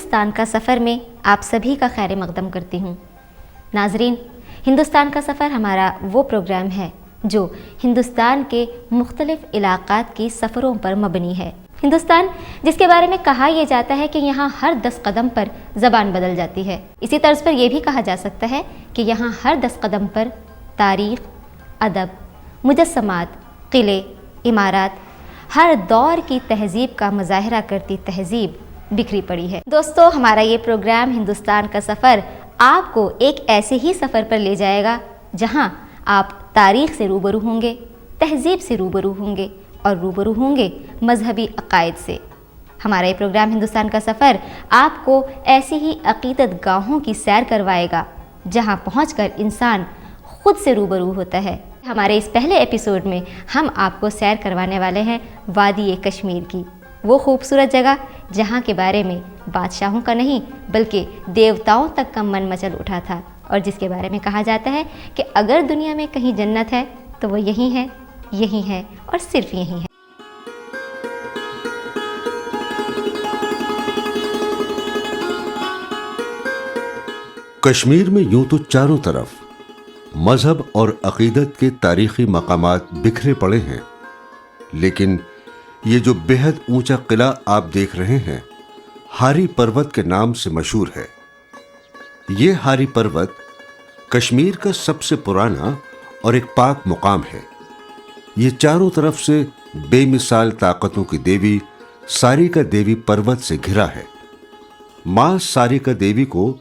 ہندوستان کا سفر میں آپ سبھی کا خیر مقدم کرتی ہوں۔ ناظرین، ہندوستان کا سفر ہمارا وہ پروگرام ہے جو ہندوستان کے مختلف علاقات کی سفروں پر مبنی ہے۔ ہندوستان جس کے بارے میں کہا یہ جاتا ہے کہ یہاں ہر 10 قدم پر زبان بدل جاتی ہے، اسی طرز پر یہ بھی کہا جا سکتا ہے کہ یہاں ہر 10 قدم پر تاریخ، ادب، مجسمات، قلعے، عمارات، ہر دور کی تہذیب کا مظاہرہ کرتی تہذیب بکھری پڑی ہے۔ دوستو، ہمارا یہ پروگرام ہندوستان کا سفر آپ کو ایک ایسے ہی سفر پر لے جائے گا جہاں آپ تاریخ سے روبرو ہوں گے، تہذیب سے روبرو ہوں گے اور روبرو ہوں گے مذہبی عقائد سے۔ ہمارا یہ پروگرام ہندوستان کا سفر آپ کو ایسی ہی عقیدت گاہوں کی سیر کروائے گا جہاں پہنچ کر انسان خود سے روبرو ہوتا ہے۔ ہمارے اس پہلے ایپیسوڈ میں ہم آپ کو سیر کروانے والے ہیں وادی کشمیر کی، وہ خوبصورت جگہ جہاں کے بارے میں بادشاہوں کا نہیں بلکہ دیوتاؤں تک کا من مچل اٹھا تھا، اور جس کے بارے میں کہا جاتا ہے کہ اگر دنیا میں کہیں جنت ہے تو وہ یہی ہے اور صرف یہی ہے۔ کشمیر میں یوں تو چاروں طرف مذہب اور عقیدت کے تاریخی مقامات بکھرے پڑے ہیں، لیکن یہ جو بہت اونچا قلعہ آپ دیکھ رہے ہیں ہاری پروت کے نام سے مشہور ہے۔ یہ ہاری پروت کشمیر کا سب سے پرانا اور ایک پاک مقام ہے۔ یہ چاروں طرف سے بے مثال طاقتوں کی دیوی ساریکا دیوی پروت سے گھرا ہے۔ ماں ساریکا دیوی کو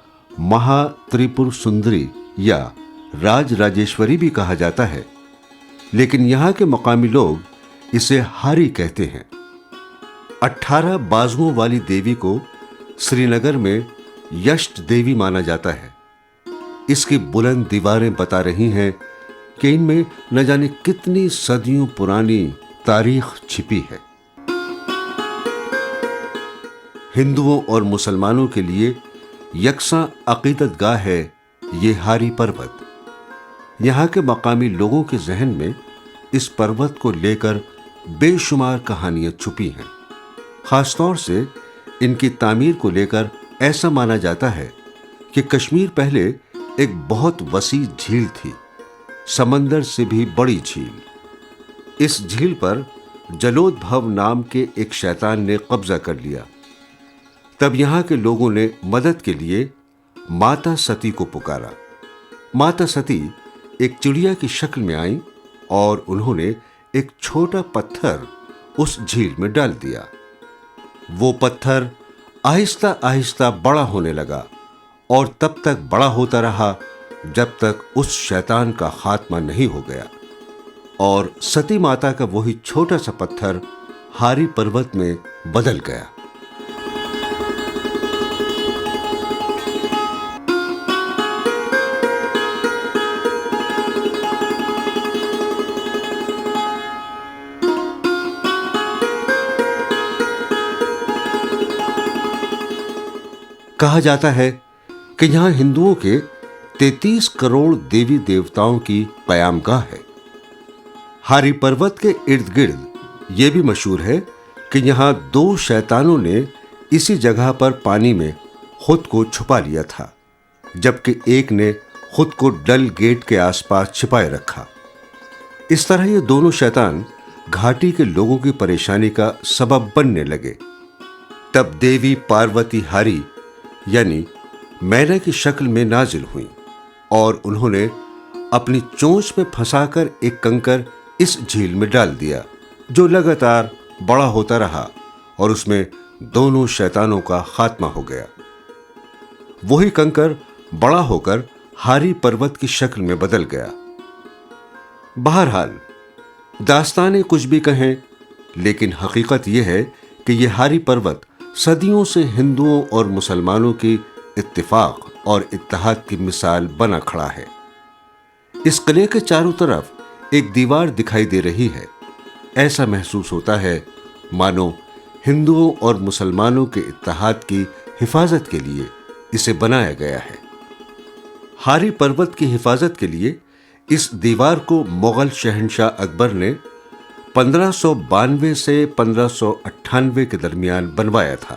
مہا تریپور سندری یا راج راجیشوری بھی کہا جاتا ہے، لیکن یہاں کے مقامی لوگ اسے ہاری کہتے ہیں۔ 18 بازوؤں والی دیوی کو سری نگر میں یشٹ دیوی مانا جاتا ہے۔ اس کی بلند دیواریں بتا رہی ہیں کہ ان میں نہ جانے کتنی صدیوں پرانی تاریخ چھپی ہے۔ ہندوؤں اور مسلمانوں کے لیے یکساں عقیدت گاہ ہے یہ ہاری پروت۔ یہاں کے مقامی لوگوں کے ذہن میں اس پروت کو لے کر بے شمار کہانیاں چھپی ہیں۔ خاص طور سے ان کی تعمیر کو لے کر ایسا مانا جاتا ہے کہ کشمیر پہلے ایک بہت وسیع جھیل تھی، سمندر سے بھی بڑی جھیل۔ اس جھیل پر جلود بھو نام کے ایک شیطان نے قبضہ کر لیا۔ تب یہاں کے لوگوں نے مدد کے لیے ماتا ستی کو پکارا۔ ماتا ستی ایک چڑیا کی شکل میں آئیں اور انہوں نے ایک چھوٹا پتھر اس جھیل میں ڈال دیا۔ وہ پتھر آہستہ آہستہ بڑا ہونے لگا اور تب تک بڑا ہوتا رہا جب تک اس شیطان کا خاتمہ نہیں ہو گیا، اور ستی ماتا کا وہی چھوٹا سا پتھر ہاری پروت میں بدل گیا۔ کہا جاتا ہے کہ یہاں ہندوؤں کے 33 کروڑ دیوی دیوتاؤں کی قیام گاہ ہے۔ ہاری پروت کے ارد گرد یہ بھی مشہور ہے کہ یہاں 2 شیطانوں نے اسی جگہ پر پانی میں خود کو چھپا لیا تھا، جبکہ ایک نے خود کو ڈل گیٹ کے آس پاس چھپائے رکھا۔ اس طرح یہ دونوں شیطان گھاٹی کے لوگوں کی پریشانی کا سبب بننے لگے۔ تب دیوی پاروتی ہاری یعنی مینا کی شکل میں نازل ہوئیں اور انہوں نے اپنی چونچ میں پھنسا کر ایک کنکر اس جھیل میں ڈال دیا، جو لگاتار بڑا ہوتا رہا اور اس میں دونوں شیطانوں کا خاتمہ ہو گیا۔ وہی کنکر بڑا ہو کر ہاری پروت کی شکل میں بدل گیا۔ بہرحال داستانیں کچھ بھی کہیں، لیکن حقیقت یہ ہے کہ یہ ہاری پروت صدیوں سے ہندوؤں اور مسلمانوں کی اتفاق اور اتحاد کی مثال بنا کھڑا ہے۔ اس قلعے کے چاروں طرف ایک دیوار دکھائی دے رہی ہے۔ ایسا محسوس ہوتا ہے مانو ہندوؤں اور مسلمانوں کے اتحاد کی حفاظت کے لیے اسے بنایا گیا ہے۔ ہاری پروت کی حفاظت کے لیے اس دیوار کو مغل شہنشاہ اکبر نے 1592 سے 1598 کے درمیان بنوایا تھا۔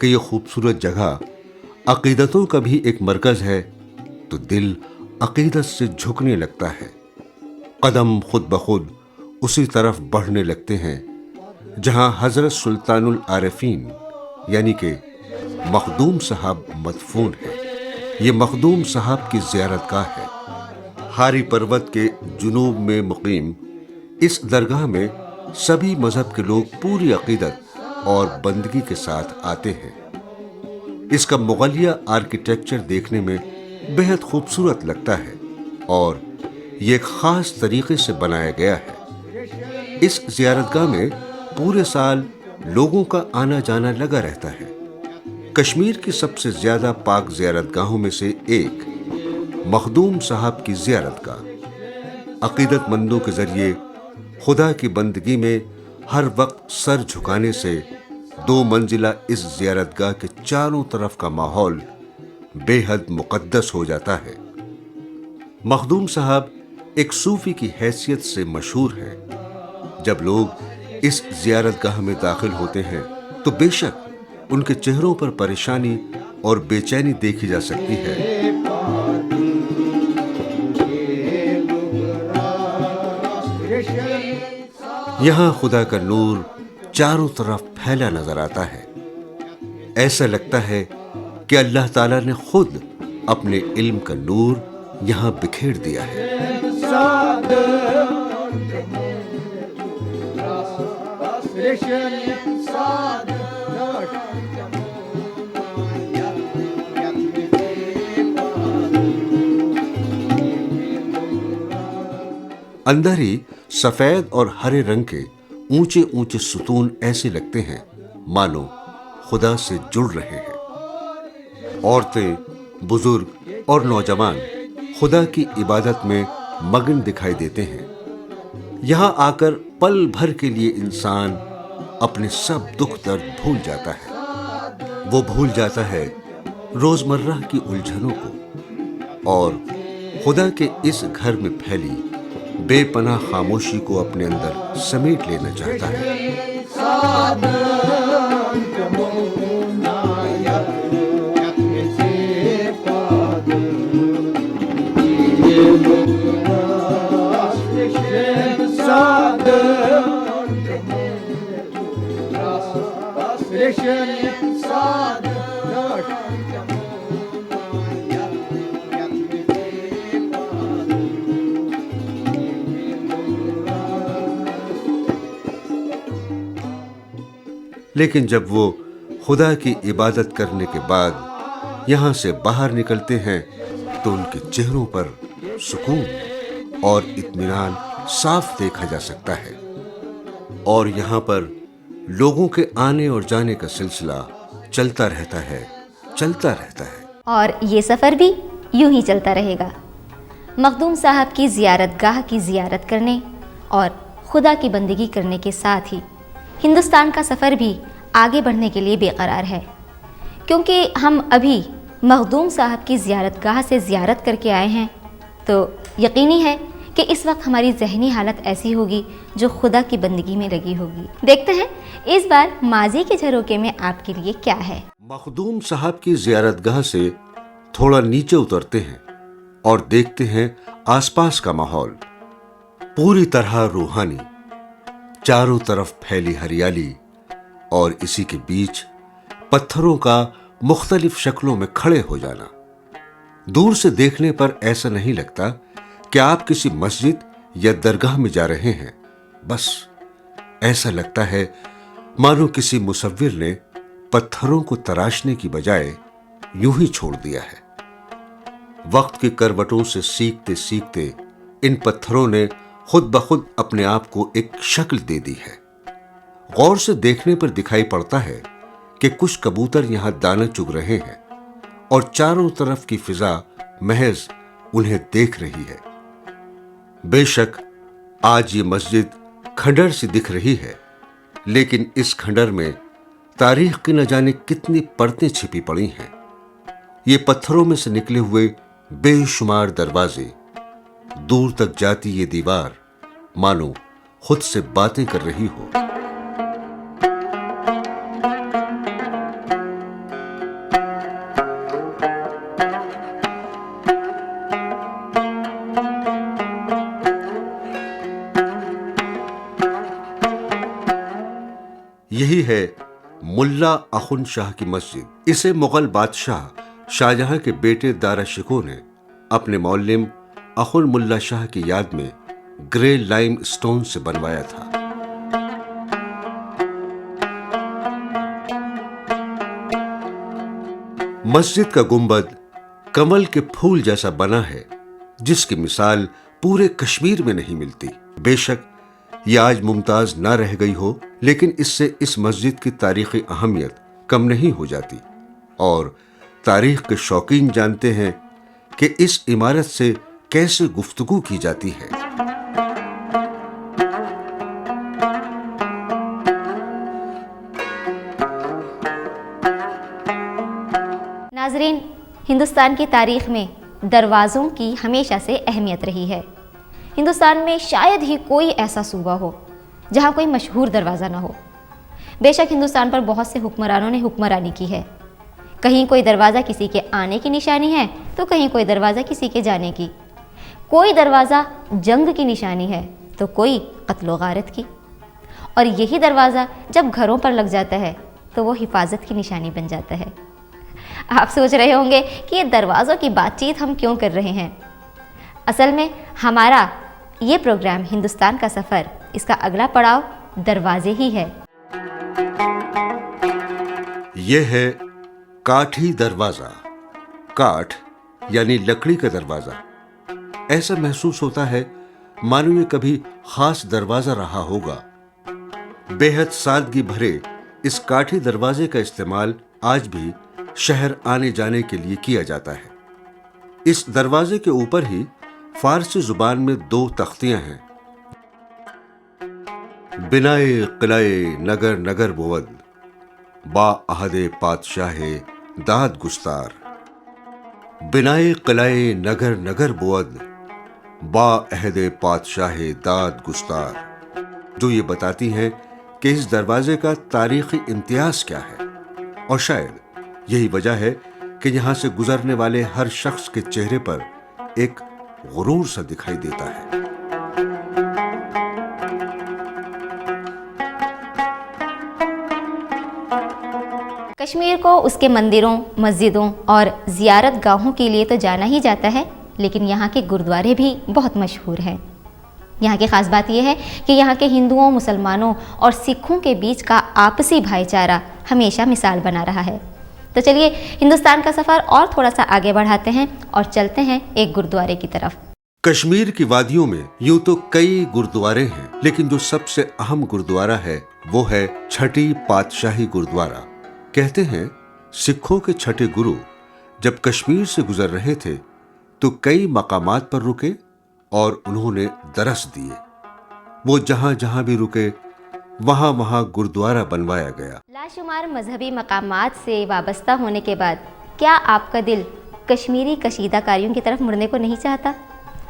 کہ یہ خوبصورت جگہ عقیدتوں کا بھی ایک مرکز ہے تو دل عقیدت سے جھکنے لگتا ہے، قدم خود بخود اسی طرف بڑھنے لگتے ہیں جہاں حضرت سلطان العارفین یعنی کہ مخدوم صاحب مدفون ہے۔ یہ مخدوم صاحب کی زیارت گاہ ہے۔ ہاری پروت کے جنوب میں مقیم اس درگاہ میں سبھی مذہب کے لوگ پوری عقیدت اور بندگی کے ساتھ آتے ہیں۔ اس کا مغلیہ آرکیٹیکچر دیکھنے میں بہت خوبصورت لگتا ہے اور یہ ایک خاص طریقے سے بنایا گیا ہے۔ اس زیارت گاہ میں پورے سال لوگوں کا آنا جانا لگا رہتا ہے۔ کشمیر کی سب سے زیادہ پاک زیارت گاہوں میں سے ایک مخدوم صاحب کی زیارت گاہ عقیدت مندوں کے ذریعے خدا کی بندگی میں ہر وقت سر جھکانے سے 2 منزلہ اس زیارت گاہ کے چاروں طرف کا ماحول بے حد مقدس ہو جاتا ہے۔ مخدوم صاحب ایک صوفی کی حیثیت سے مشہور ہے۔ جب لوگ اس زیارت گاہ میں داخل ہوتے ہیں تو بے شک ان کے چہروں پر پریشانی اور بے چینی دیکھی جا سکتی ہے۔ یہاں خدا کا نور چاروں طرف پھیلا نظر آتا ہے۔ ایسا لگتا ہے کہ اللہ تعالیٰ نے خود اپنے علم کا نور یہاں بکھیر دیا ہے۔ اندر ہی سفید اور ہرے رنگ کے اونچے اونچے ستون ایسے لگتے ہیں مانو خدا سے جڑ رہے ہیں۔ عورتیں، بزرگ اور نوجوان خدا کی عبادت میں مگن دکھائی دیتے ہیں۔ یہاں آ کر پل بھر کے لیے انسان اپنے سب دکھ درد بھول جاتا ہے۔ وہ بھول جاتا ہے روزمرہ کی الجھنوں کو اور خدا کے اس گھر میں پھیلی بے پناہ خاموشی کو اپنے اندر سمیٹ لینا چاہتا ہے۔ لیکن جب وہ خدا کی عبادت کرنے کے بعد یہاں سے باہر نکلتے ہیں تو ان کے چہروں پر سکون اور اطمینان صاف دیکھا جا سکتا ہے، اور یہاں پر لوگوں کے آنے اور جانے کا سلسلہ چلتا رہتا ہے۔ اور یہ سفر بھی یوں ہی چلتا رہے گا۔ مخدوم صاحب کی زیارت گاہ کی زیارت کرنے اور خدا کی بندگی کرنے کے ساتھ ہی ہندوستان کا سفر بھی آگے بڑھنے کے لیے بے قرار ہے، کیونکہ ہم ابھی مخدوم صاحب کی زیارت گاہ سے زیارت کر کے آئے ہیں تو یقینی ہے کہ اس وقت ہماری ذہنی حالت ایسی ہوگی جو خدا کی بندگی میں لگی ہوگی۔ دیکھتے ہیں اس بار ماضی کے جھروکے میں آپ کے لیے کیا ہے۔ مخدوم صاحب کی زیارت گاہ سے تھوڑا نیچے اترتے ہیں اور دیکھتے ہیں آس پاس کا ماحول پوری طرح روحانی، چاروں طرف پھیلی ہریالی اور اسی کے بیچ پتھروں کا مختلف شکلوں میں کھڑے ہو جانا۔ دور سے دیکھنے پر ایسا نہیں لگتا کہ آپ کسی مسجد یا درگاہ میں جا رہے ہیں، بس ایسا لگتا ہے مانو کسی مصور نے پتھروں کو تراشنے کی بجائے یوں ہی چھوڑ دیا ہے۔ وقت کی کروٹوں سے سیکھتے سیکھتے ان پتھروں نے خود بخود اپنے آپ کو ایک شکل دے دی ہے۔ غور سے دیکھنے پر دکھائی پڑتا ہے کہ کچھ کبوتر یہاں دانا چگ رہے ہیں اور چاروں طرف کی فضا محض انہیں دیکھ رہی ہے۔ بے شک آج یہ مسجد کھنڈر سی دکھ رہی ہے، لیکن اس کھنڈر میں تاریخ کی نہ جانے کتنی پرتیں چھپی پڑی ہیں۔ یہ پتھروں میں سے نکلے ہوئے بے شمار دروازے، دور تک جاتی یہ دیوار مانو خود سے باتیں کر رہی ہو۔ یہی ہے ملا اخن شاہ کی مسجد۔ اسے مغل بادشاہ شاہجہاں کے بیٹے دارا شکوہ نے اپنے معلم اخن ملا شاہ کی یاد میں گرے لائم اسٹون سے بنوایا تھا۔ مسجد کا گنبد کمل کے پھول جیسا بنا ہے، جس کی مثال پورے کشمیر میں نہیں ملتی۔ بے شک یہ آج ممتاز نہ رہ گئی ہو، لیکن اس سے اس مسجد کی تاریخی اہمیت کم نہیں ہو جاتی، اور تاریخ کے شوقین جانتے ہیں کہ اس عمارت سے کیسے گفتگو کی جاتی ہے۔ ناظرین، ہندوستان کی تاریخ میں دروازوں کی ہمیشہ سے اہمیت رہی ہے۔ ہندوستان میں شاید ہی کوئی ایسا صوبہ ہو جہاں کوئی مشہور دروازہ نہ ہو۔ بے شک ہندوستان پر بہت سے حکمرانوں نے حکمرانی کی ہے۔ کہیں کوئی دروازہ کسی کے آنے کی نشانی ہے تو کہیں کوئی دروازہ کسی کے جانے کی، کوئی دروازہ جنگ کی نشانی ہے تو کوئی قتل و غارت کی، اور یہی دروازہ جب گھروں پر لگ جاتا ہے تو وہ حفاظت کی نشانی بن جاتا ہے۔ آپ سوچ رہے ہوں گے کہ یہ دروازوں کی بات چیت ہم کیوں کر رہے ہیں؟ اصل میں ہمارا یہ پروگرام ہندوستان کا سفر، اس کا اگلا پڑاؤ دروازے ہی ہے۔ یہ ہے کاٹھی دروازہ۔ کاٹھ یعنی لکڑی کا دروازہ۔ ایسا محسوس ہوتا ہے مانو یہ کبھی خاص دروازہ رہا ہوگا۔ بے حد سادگی بھرے اس کاٹھی دروازے کا استعمال آج بھی شہر آنے جانے کے لیے کیا جاتا ہے۔ اس دروازے کے اوپر ہی فارسی زبان میں 2 تختیاں ہیں۔ بنائے قلعے نگر نگر بود، با عہد پادشاہ داد گستار۔ بنائے قلعے نگر نگر بود، با عہد پادشاہ داد گستار، جو یہ بتاتی ہیں کہ اس دروازے کا تاریخی امتیاز کیا ہے، اور شاید یہی وجہ ہے کہ یہاں سے گزرنے والے ہر شخص کے چہرے پر ایک غرور سا دکھائی دیتا ہے۔ کشمیر کو اس کے مندروں، مسجدوں اور زیارت گاہوں کے لیے تو جانا ہی جاتا ہے، لیکن یہاں کے گردوارے بھی بہت مشہور ہیں۔ یہاں کی خاص بات یہ ہے کہ یہاں کے ہندوؤں، مسلمانوں اور سکھوں کے بیچ کا آپسی بھائی چارہ ہمیشہ مثال بنا رہا ہے۔ تو چلیے ہندوستان کا سفر اور تھوڑا سا آگے بڑھاتے ہیں اور چلتے ہیں ایک گردوارے کی طرف۔ کشمیر کی وادیوں میں یوں تو کئی گردوارے ہیں، لیکن جو سب سے اہم گردوارہ ہے وہ ہے چھٹی پاتشاہی گردوارہ۔ کہتے ہیں سکھوں کے چھٹے گرو جب کشمیر سے گزر رہے تھے تو کئی مقامات پر رکے اور انہوں نے درس دیے۔ وہ جہاں جہاں بھی رکے وہاں وہاں گردوارہ بنوایا گیا۔ لاشمار مذہبی مقامات سے وابستہ ہونے کے بعد کیا آپ کا دل کشمیری کشیدہ کاریوں کی طرف مڑنے کو نہیں چاہتا؟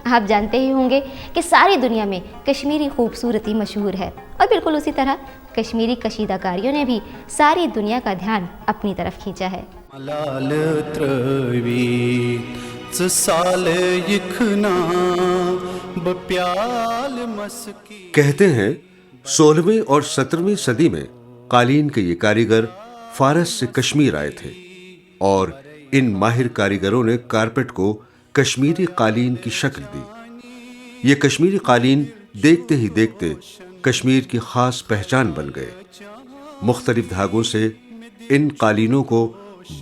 آپ جانتے ہی ہوں گے کہ ساری دنیا میں کشمیری خوبصورتی مشہور ہے، اور بالکل اسی طرح کشمیری کشیدہ کاریوں نے بھی ساری دنیا کا دھیان اپنی طرف کھینچا ہے۔ کہتے ہیں 16ویں اور 17ویں صدی میں قالین کے یہ کاریگر فارس سے کشمیر آئے تھے، اور ان ماہر کاریگروں نے کارپیٹ کو کشمیری قالین کی شکل دی۔ یہ کشمیری قالین دیکھتے ہی دیکھتے کشمیر کی خاص پہچان بن گئے۔ مختلف دھاگوں سے ان قالینوں کو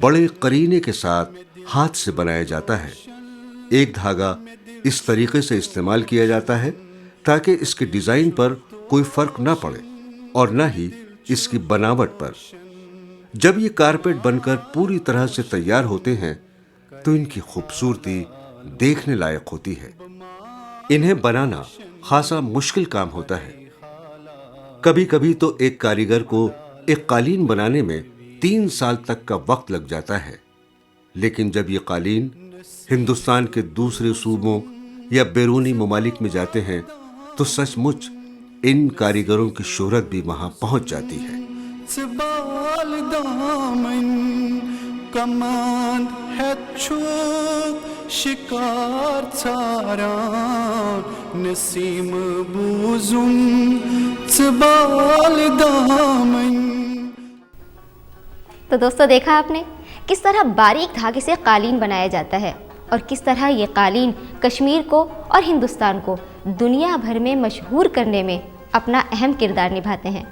بڑے قرینے کے ساتھ ہاتھ سے بنایا جاتا ہے۔ ایک دھاگا اس طریقے سے استعمال کیا جاتا ہے تاکہ اس کے ڈیزائن پر کوئی فرق نہ پڑے اور نہ ہی اس کی بناوٹ پر۔ جب یہ کارپیٹ بن کر پوری طرح سے تیار ہوتے ہیں تو ان کی خوبصورتی دیکھنے لائق ہوتی ہے۔ انہیں بنانا خاصا مشکل کام ہوتا ہے۔ کبھی کبھی تو ایک کاریگر کو ایک قالین بنانے میں 3 سال تک کا وقت لگ جاتا ہے، لیکن جب یہ قالین ہندوستان کے دوسرے صوبوں یا بیرونی ممالک میں جاتے ہیں تو سچ مچ ان کاریگروں کی شہرت بھی وہاں پہنچ جاتی ہے۔ شکار ژھاران نسیم بوزم ژٕ بال دامن۔ تو دوستو دیکھا آپ نے کس طرح باریک دھاگے سے قالین بنایا جاتا ہے اور کس طرح یہ قالین کشمیر کو اور ہندوستان کو دنیا بھر میں مشہور کرنے میں اپنا اہم کردار نبھاتے ہیں۔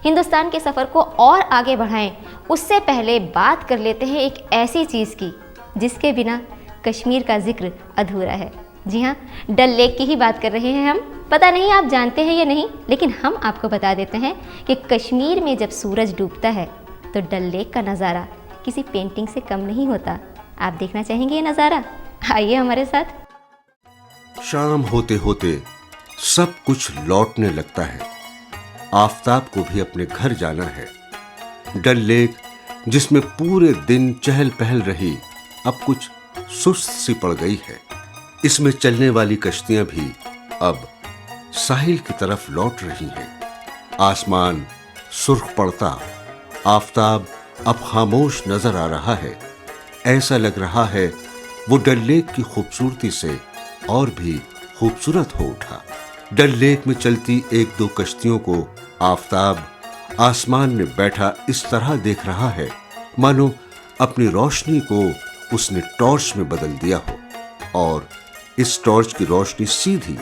ہندوستان کے سفر کو اور آگے بڑھائیں اس سے پہلے بات کر لیتے ہیں ایک ایسی چیز کی جس کے بنا کشمیر کا ذکر ادھورا ہے۔ جی ہاں، ڈل لیک کی ہی بات کر رہے ہیں ہم۔ پتہ نہیں آپ جانتے ہیں یا نہیں، لیکن ہم آپ کو بتا دیتے ہیں کہ کشمیر میں جب سورج ڈوبتا ہے تو ڈل لیک کا نظارہ کسی پینٹنگ سے کم نہیں ہوتا۔ آپ دیکھنا چاہیں گے یہ نظارہ؟ آئیے ہمارے ساتھ۔ شام ہوتے ہوتے سب کچھ لوٹنے لگتا ہے، آفتاب کو بھی اپنے گھر جانا ہے۔ ڈل لیک جس میں پورے دن چہل پہل رہی اب کچھ سست سی پڑ گئی ہے۔ اس میں چلنے والی کشتیاں بھی اب ساحل کی طرف لوٹ رہی ہیں۔ آسمان سرخ پڑتا، آفتاب اب خاموش نظر آ رہا ہے۔ ایسا لگ رہا ہے وہ ڈل لیک کی خوبصورتی سے اور بھی خوبصورت ہو اٹھا۔ ڈل لیک میں چلتی ایک دو کشتیوں کو آفتاب آسمان میں بیٹھا اس طرح دیکھ رہا ہے مانو اپنی روشنی کو اس نے ٹارچ میں بدل دیا ہو، اور اس ٹارچ کی روشنی سیدھی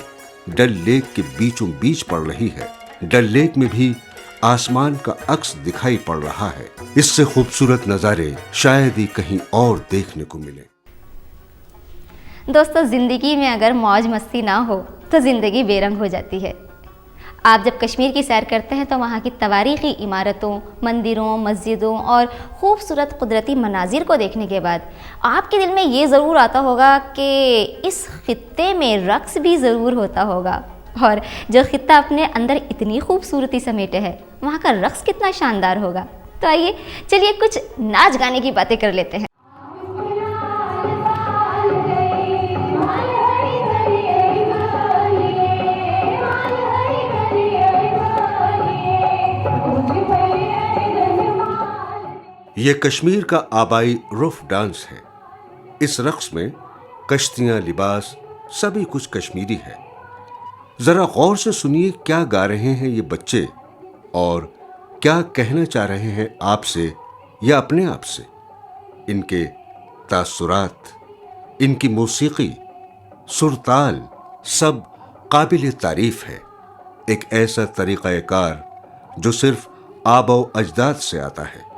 ڈل لیک کے بیچوں بیچ پڑ رہی ہے۔ ڈل لیک میں بھی آسمان کا عکس دکھائی پڑ رہا ہے۔ اس سے خوبصورت نظارے شاید ہی کہیں اور دیکھنے کو ملے۔ دوستو زندگی میں اگر موج مستی نہ ہو تو زندگی بے رنگ ہو جاتی ہے۔ آپ جب کشمیر کی سیر کرتے ہیں تو وہاں کی تاریخی عمارتوں، مندروں، مسجدوں اور خوبصورت قدرتی مناظر کو دیکھنے کے بعد آپ کے دل میں یہ ضرور آتا ہوگا کہ اس خطے میں رقص بھی ضرور ہوتا ہوگا، اور جو خطہ اپنے اندر اتنی خوبصورتی سمیٹے ہے وہاں کا رقص کتنا شاندار ہوگا۔ تو آئیے چلیے کچھ ناچ گانے کی باتیں کر لیتے ہیں۔ یہ کشمیر کا آبائی رف ڈانس ہے۔ اس رقص میں کشتیاں، لباس، سبھی کچھ کشمیری ہے۔ ذرا غور سے سنیے کیا گا رہے ہیں یہ بچے اور کیا کہنا چاہ رہے ہیں آپ سے یا اپنے آپ سے۔ ان کے تاثرات، ان کی موسیقی، سرتال سب قابل تعریف ہے۔ ایک ایسا طریقہ کار جو صرف آباء و اجداد سے آتا ہے۔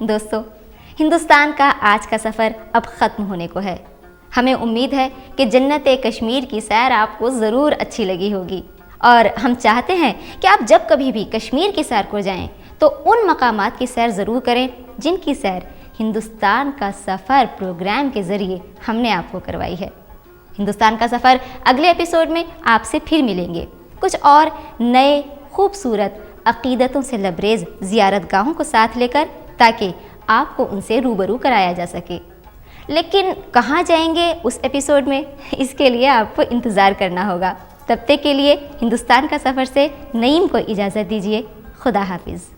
دوستو ہندوستان کا آج کا سفر اب ختم ہونے کو ہے۔ ہمیں امید ہے کہ جنت کشمیر کی سیر آپ کو ضرور اچھی لگی ہوگی، اور ہم چاہتے ہیں کہ آپ جب کبھی بھی کشمیر کی سیر کو جائیں تو ان مقامات کی سیر ضرور کریں جن کی سیر ہندوستان کا سفر پروگرام کے ذریعے ہم نے آپ کو کروائی ہے۔ ہندوستان کا سفر اگلے ایپیسوڈ میں آپ سے پھر ملیں گے کچھ اور نئے خوبصورت عقیدتوں سے لبریز زیارت گاہوں کو ساتھ لے کر، تاکہ آپ کو ان سے روبرو کرایا جا سکے۔ لیکن کہاں جائیں گے اس ایپیسوڈ میں، اس کے لیے آپ کو انتظار کرنا ہوگا۔ تب تک کے لیے ہندوستان کا سفر سے نعیم کو اجازت دیجیے۔ خدا حافظ۔